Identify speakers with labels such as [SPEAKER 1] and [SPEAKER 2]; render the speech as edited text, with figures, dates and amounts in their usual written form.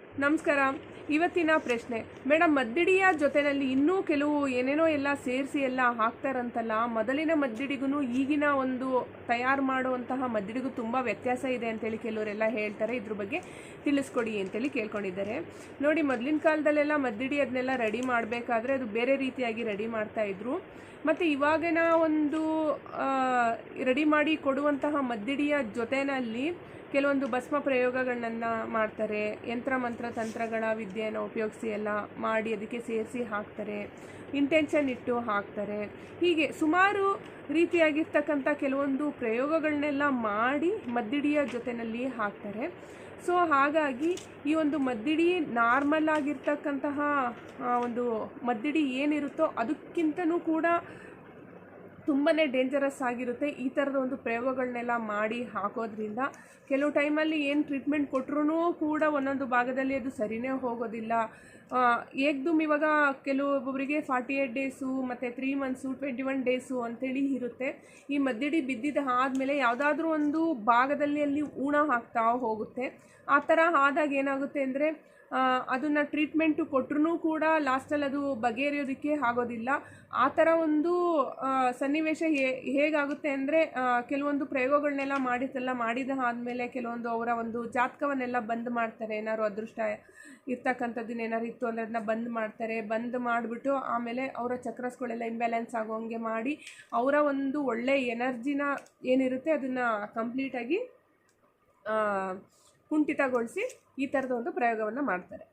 [SPEAKER 1] ನಮಸ್ಕಾರ. ಇವತ್ತಿನ ಪ್ರಶ್ನೆ, ಮೇಡಮ್ ಮದ್ದಿಡಿಯ ಜೊತೆಯಲ್ಲಿ ಇನ್ನೂ ಕೆಲವು ಏನೇನೋ ಎಲ್ಲ ಸೇರಿಸಿ ಎಲ್ಲ ಹಾಕ್ತಾರಂತಲ್ಲ, ಮೊದಲಿನ ಮದ್ದಿಡಿಗೂ ಈಗಿನ ಒಂದು ತಯಾರು ಮಾಡುವಂತಹ ಮದ್ದಿಡಿಗೂ ತುಂಬ ವ್ಯತ್ಯಾಸ ಇದೆ ಅಂತೇಳಿ ಕೆಲವರೆಲ್ಲ ಹೇಳ್ತಾರೆ. ಇದ್ರ ಬಗ್ಗೆ ತಿಳಿಸ್ಕೊಡಿ ಅಂತೇಳಿ ಕೇಳ್ಕೊಂಡಿದ್ದಾರೆ. ನೋಡಿ, ಮೊದಲಿನ ಕಾಲದಲ್ಲೆಲ್ಲ ಮದ್ದಿಡಿ ಅದನ್ನೆಲ್ಲ ರೆಡಿ ಮಾಡಬೇಕಾದ್ರೆ ಅದು ಬೇರೆ ರೀತಿಯಾಗಿ ರೆಡಿ ಮಾಡ್ತಾಯಿದ್ರು. ಮತ್ತು ಇವಾಗಿನ ಒಂದು ರೆಡಿ ಮಾಡಿ ಕೊಡುವಂತಹ ಮದ್ದಿಡಿಯ ಜೊತೆಯಲ್ಲಿ ಕೆಲವೊಂದು ಭಸ್ಮ ಪ್ರಯೋಗಗಳನ್ನ ಮಾಡ್ತಾರೆ. ಯಂತ್ರ ಮಂತ್ರ ತಂತ್ರಗಳ ವಿದ್ಯೆಯನ್ನು ಉಪಯೋಗಿಸಿ ಎಲ್ಲ ಮಾಡಿ ಅದಕ್ಕೆ ಸೇರಿಸಿ ಹಾಕ್ತಾರೆ, ಇಂಟೆನ್ಷನ್ ಇಟ್ಟು ಹಾಕ್ತಾರೆ. ಹೀಗೆ ಸುಮಾರು ರೀತಿಯಾಗಿರ್ತಕ್ಕಂಥ ಕೆಲವೊಂದು ಪ್ರಯೋಗಗಳನ್ನೆಲ್ಲ ಮಾಡಿ ಮದ್ದಿಡಿಯ ಜೊತೆಯಲ್ಲಿ ಹಾಕ್ತಾರೆ. ಸೊ ಹಾಗಾಗಿ ಈ ಒಂದು ಮದ್ದಿಡಿ ನಾರ್ಮಲ್ ಆಗಿರ್ತಕ್ಕಂತಹ ಒಂದು ಮದ್ದಿಡಿ ಏನಿರುತ್ತೋ ಅದಕ್ಕಿಂತನೂ ಕೂಡ ತುಂಬಾ ಡೇಂಜರಸ್ ಆಗಿರುತ್ತೆ. ಈ ಥರದ ಒಂದು ಪ್ರಯೋಗಗಳನ್ನೆಲ್ಲ ಮಾಡಿ ಹಾಕೋದ್ರಿಂದ ಕೆಲವು ಟೈಮಲ್ಲಿ ಏನು ಟ್ರೀಟ್ಮೆಂಟ್ ಕೊಟ್ಟರೂ ಕೂಡ ಒಂದೊಂದು ಭಾಗದಲ್ಲಿ ಅದು ಸರಿಯೇ ಹೋಗೋದಿಲ್ಲ. ಏಕ್ದಮ್ ಇವಾಗ ಕೆಲವೊಬ್ಬರಿಗೆ 48 ಡೇಸು ಮತ್ತು 3 ಮಂತ್ಸು 21 ಡೇಸು ಅಂಥೇಳಿ ಇರುತ್ತೆ. ಈ ಮದ್ದಿಡಿ ಬಿದ್ದಿದ್ದು ಆದಮೇಲೆ ಯಾವುದಾದ್ರೂ ಒಂದು ಭಾಗದಲ್ಲಿ ಅಲ್ಲಿ ಊನ ಆಗ್ತಾ ಹೋಗುತ್ತೆ. ಆ ಥರ ಆದಾಗ ಏನಾಗುತ್ತೆ ಅಂದರೆ ಅದನ್ನು ಟ್ರೀಟ್ಮೆಂಟು ಕೊಟ್ಟರೂ ಕೂಡ ಲಾಸ್ಟಲ್ಲಿ ಅದು ಬಗೆಹರಿಯೋದಕ್ಕೆ ಆಗೋದಿಲ್ಲ. ಆ ಥರ ಒಂದು ಸನ್ನಿವೇಶ ಹೇಗಾಗುತ್ತೆ ಅಂದರೆ ಕೆಲವೊಂದು ಪ್ರಯೋಗಗಳನ್ನೆಲ್ಲ ಮಾಡಿದ ಆದಮೇಲೆ ಕೆಲವೊಂದು ಅವರ ಒಂದು ಜಾತಕವನ್ನೆಲ್ಲ ಬಂದ್ ಮಾಡ್ತಾರೆ. ಏನಾದ್ರು ಅದೃಷ್ಟ ಇರ್ತಕ್ಕಂಥದ್ದನ್ನ ಏನಾರು ಇತ್ತು ಅಂದರೆ ಅದನ್ನ ಬಂದ್ ಮಾಡಿಬಿಟ್ಟು ಆಮೇಲೆ ಅವರ ಚಕ್ರಸ್ಗಳೆಲ್ಲ ಇಂಬ್ಯಾಲೆನ್ಸ್ ಆಗೋಂಗೆ ಮಾಡಿ ಅವರ ಒಂದು ಒಳ್ಳೆ ಎನರ್ಜಿನ ಏನಿರುತ್ತೆ ಅದನ್ನು ಕಂಪ್ಲೀಟಾಗಿ ಕುಂಠಿತಗೊಳಿಸಿ ಈ ಥರದ ಒಂದು ಪ್ರಯೋಗವನ್ನು ಮಾಡ್ತಾರೆ.